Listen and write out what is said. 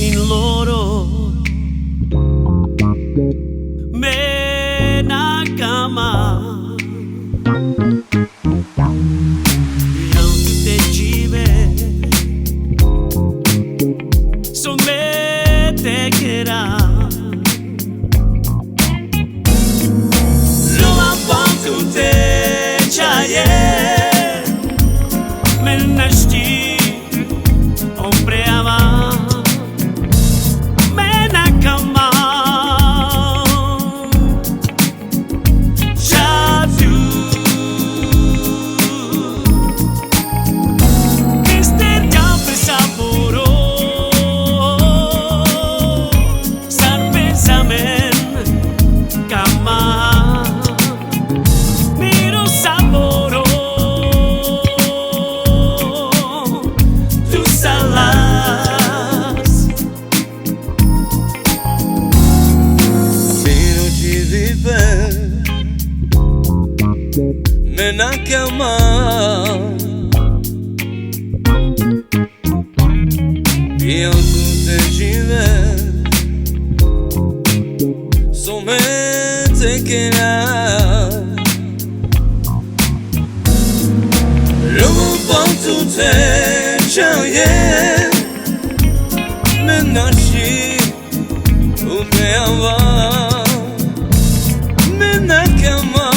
In loro me nakama yang te jive so me te kera no apantu te chaye me nashti hombre ama me na cama e eu te tive somente que eu ponto te chaye me nasci o me ama me na cama